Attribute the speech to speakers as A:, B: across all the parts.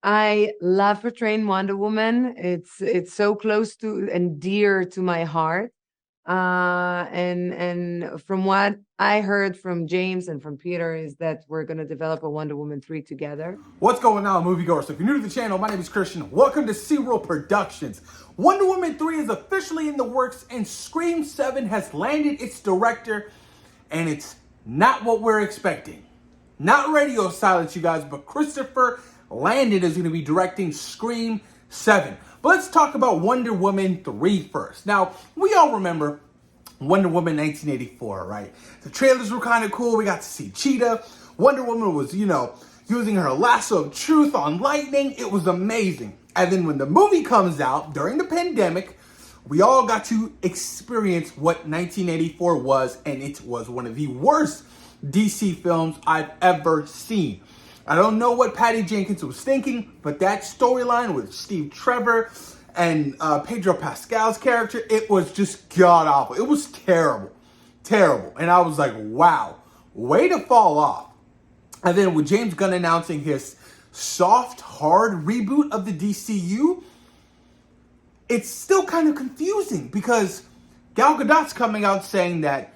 A: I love portraying Wonder Woman. It's so close to and dear to my heart. And from what I heard from James and from Peter is that we're gonna develop a Wonder Woman 3 together.
B: What's going on, moviegoers? So if you're new to the channel, my name is Christian. Welcome to SeaWorld Productions. Wonder Woman 3 is officially in the works, and Scream 7 has landed its director, and it's not what we're expecting. Not radio silence, you guys, but Christopher Landon is going to be directing Scream 7. But let's talk about Wonder Woman 3 first. Now, we all remember Wonder Woman 1984, right? The trailers were kind of cool. We got to see Cheetah. Wonder Woman was, using her lasso of truth on lightning. It was amazing. And then when the movie comes out during the pandemic, we all got to experience what 1984 was, and it was one of the worst DC films I've ever seen. I don't know what Patty Jenkins was thinking, but that storyline with Steve Trevor and Pedro Pascal's character, it was just god-awful. It was terrible. Terrible. And I was like, wow, way to fall off. And then with James Gunn announcing his soft, hard reboot of the DCU, it's still kind of confusing because Gal Gadot's coming out saying that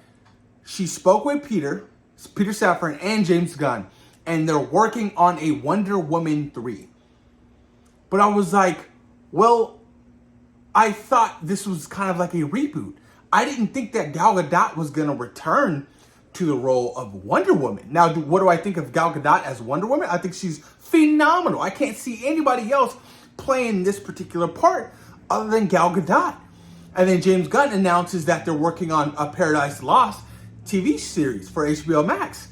B: she spoke with Peter Safran and James Gunn, and they're working on a Wonder Woman 3. But I was like, well, I thought this was kind of like a reboot. I didn't think that Gal Gadot was going to return to the role of Wonder Woman. Now, what do I think of Gal Gadot as Wonder Woman? I think she's phenomenal. I can't see anybody else playing this particular part other than Gal Gadot. And then James Gunn announces that they're working on a Paradise Lost TV series for HBO Max.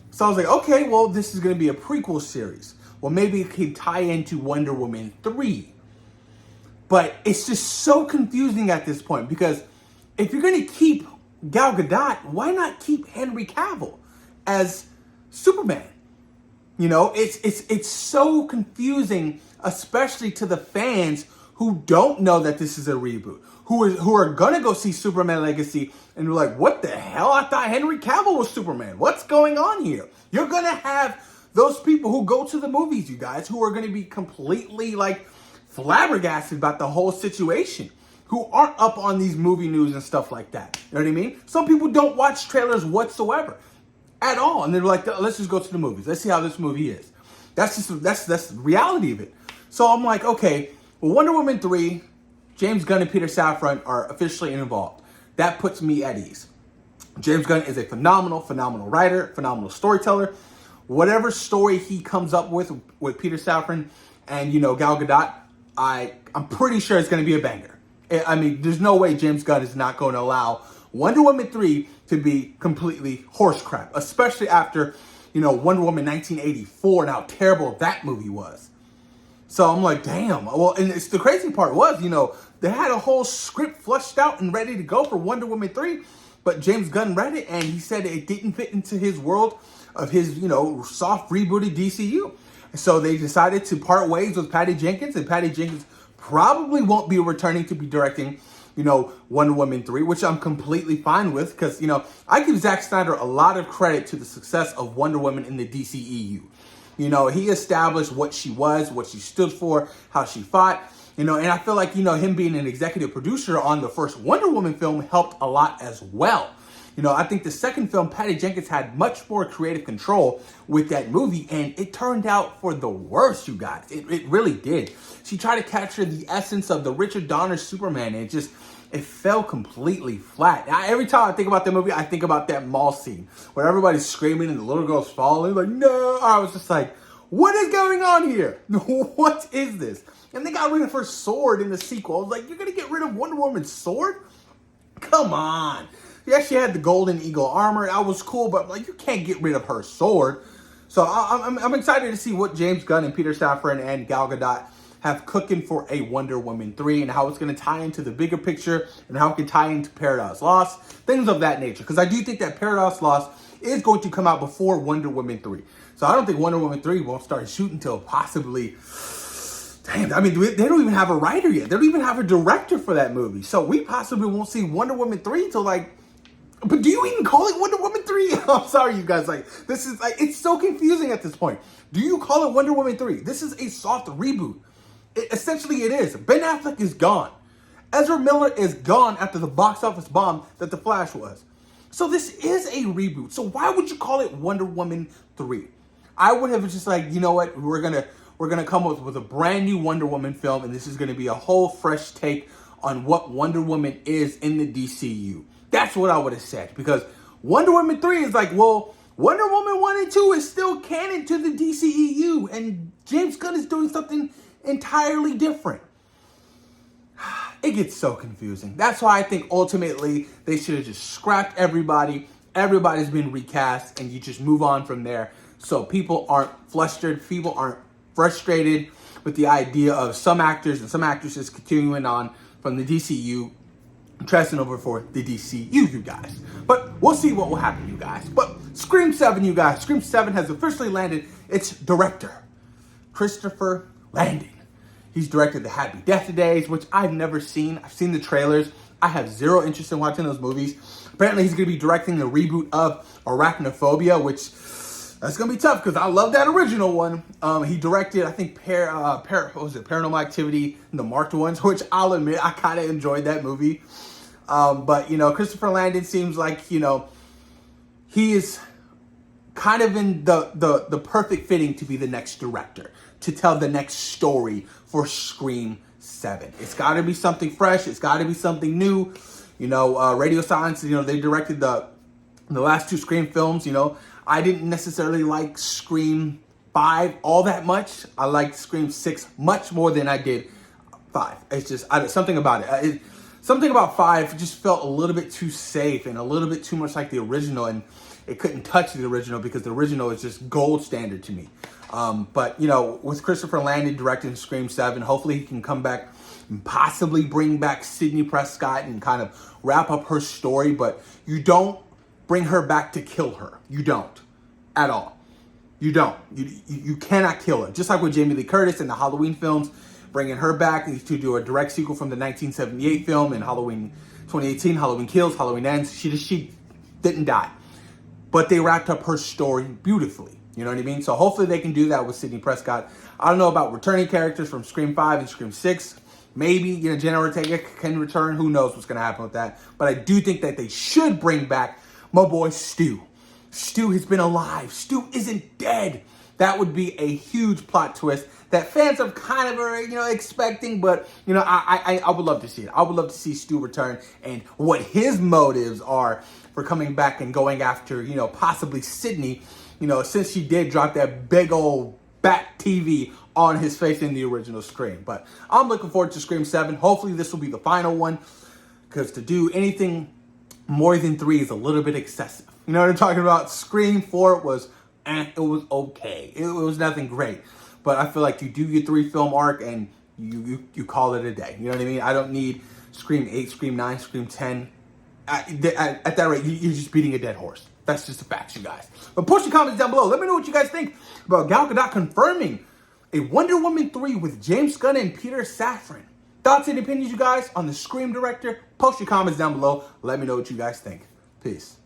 B: So I was like, okay, well, this is going to be a prequel series. Well, maybe it could tie into Wonder Woman 3. But it's just so confusing at this point because if you're going to keep Gal Gadot, why not keep Henry Cavill as Superman? It's so confusing, especially to the fans who don't know that this is a reboot, who are gonna go see Superman Legacy and be like, what the hell? I thought Henry Cavill was Superman. What's going on here? You're gonna have those people who go to the movies, you guys, who are gonna be completely flabbergasted about the whole situation, who aren't up on these movie news and stuff like that. You know what I mean? Some people don't watch trailers whatsoever at all. And they're like, let's just go to the movies. Let's see how this movie is. That's the reality of it. So I'm like, okay, well, Wonder Woman 3, James Gunn and Peter Safran are officially involved. That puts me at ease. James Gunn is a phenomenal writer, phenomenal storyteller. Whatever story he comes up with Peter Safran and, Gal Gadot, I'm pretty sure it's going to be a banger. I mean, there's no way James Gunn is not going to allow Wonder Woman 3 to be completely horse crap, especially after, Wonder Woman 1984 and how terrible that movie was. So I'm like, damn. Well, and the crazy part was, they had a whole script flushed out and ready to go for Wonder Woman 3, but James Gunn read it and he said it didn't fit into his world of his, soft rebooted DCU. So they decided to part ways with Patty Jenkins, and Patty Jenkins probably won't be returning to be directing, Wonder Woman 3, which I'm completely fine with because, I give Zack Snyder a lot of credit to the success of Wonder Woman in the DCEU. He established what she was, what she stood for, how she fought, and I feel like, him being an executive producer on the first Wonder Woman film helped a lot as well. I think the second film, Patty Jenkins had much more creative control with that movie, and it turned out for the worst, you guys. It really did. She tried to capture the essence of the Richard Donner Superman, and it fell completely flat. Every time I think about that movie, I think about that mall scene where everybody's screaming and the little girl's falling. Like, no! I was just like, what is going on here? What is this? And they got rid of her sword in the sequel. I was like, you're going to get rid of Wonder Woman's sword? Come on. Yeah, she had the Golden Eagle armor. That was cool, but you can't get rid of her sword. So I'm excited to see what James Gunn and Peter Safran and Gal Gadot have cooking for a Wonder Woman 3 and how it's going to tie into the bigger picture and how it can tie into Paradise Lost, things of that nature. Because I do think that Paradise Lost is going to come out before Wonder Woman 3. So I don't think Wonder Woman 3 won't start shooting until possibly... Damn, I mean, they don't even have a writer yet. They don't even have a director for that movie. So we possibly won't see Wonder Woman 3 until But do you even call it Wonder Woman 3? I'm sorry, you guys. Like, this is like, it's so confusing at this point. Do you call it Wonder Woman 3? This is a soft reboot. Essentially, it is. Ben Affleck is gone. Ezra Miller is gone after the box office bomb that The Flash was. So this is a reboot. So why would you call it Wonder Woman 3? I would have just like, you know what? We're gonna come up with a brand new Wonder Woman film, and this is gonna be a whole fresh take on what Wonder Woman is in the DCU. That's what I would have said, because Wonder Woman 3 is like, well, Wonder Woman 1 and 2 is still canon to the DCEU, and James Gunn is doing something entirely different. It gets so confusing. That's why I think ultimately they should have just scrapped everybody. Everybody's been recast, and you just move on from there. So people aren't flustered. People aren't frustrated with the idea of some actors and some actresses continuing on from the DCU, transferring over for the DCU, you guys. But we'll see what will happen, you guys. But Scream 7, you guys. Scream 7 has officially landed its director, Christopher Landon. He's directed the Happy Death Days, which I've never seen. I've seen the trailers. I have zero interest in watching those movies. Apparently, he's going to be directing the reboot of Arachnophobia, which that's going to be tough because I love that original one. He directed, I think, Paranormal Activity, and the Marked Ones, which I'll admit I kind of enjoyed that movie. But, you know, Christopher Landon seems like, you know, he is kind of in the perfect fitting to be the next director, to tell the next story for Scream 7. It's got to be something fresh. It's got to be something new. You know, Radio Silence, you know, they directed the last two Scream films. You know, I didn't necessarily like Scream 5 all that much. I liked Scream 6 much more than I did 5. It's just something about it. Something about 5 just felt a little bit too safe and a little bit too much like the original, and it couldn't touch the original because the original is just gold standard to me. But, you know, with Christopher Landon directing Scream 7, hopefully he can come back and possibly bring back Sidney Prescott and kind of wrap up her story. But you don't bring her back to kill her. You don't. At all. You don't. You cannot kill her. Just like with Jamie Lee Curtis in the Halloween films, bringing her back to do a direct sequel from the 1978 film in Halloween 2018, Halloween Kills, Halloween Ends. She didn't die. But they wrapped up her story beautifully. You know what I mean? So hopefully they can do that with Sidney Prescott. I don't know about returning characters from Scream 5 and Scream 6. Maybe, you know, Jenna Ortega can return. Who knows what's going to happen with that. But I do think that they should bring back my boy Stu. Stu has been alive. Stu isn't dead. That would be a huge plot twist that fans are kind of, you know, expecting. But, you know, I would love to see it. I would love to see Stu return and what his motives are for coming back and going after, you know, possibly Sidney. You know, since she did drop that big old bat TV on his face in the original Scream. But I'm looking forward to Scream 7. Hopefully this will be the final one, because to do anything more than 3 is a little bit excessive. You know what I'm talking about? Scream 4 was, it was okay. It was nothing great. But I feel like you do your 3 film arc and you call it a day. You know what I mean? I don't need Scream 8, Scream 9, Scream 10. At that rate, you're just beating a dead horse. That's just the facts, you guys. But post your comments down below. Let me know what you guys think about Gal Gadot confirming a Wonder Woman 3 with James Gunn and Peter Safran. Thoughts and opinions, you guys, on the Scream director? Post your comments down below. Let me know what you guys think. Peace.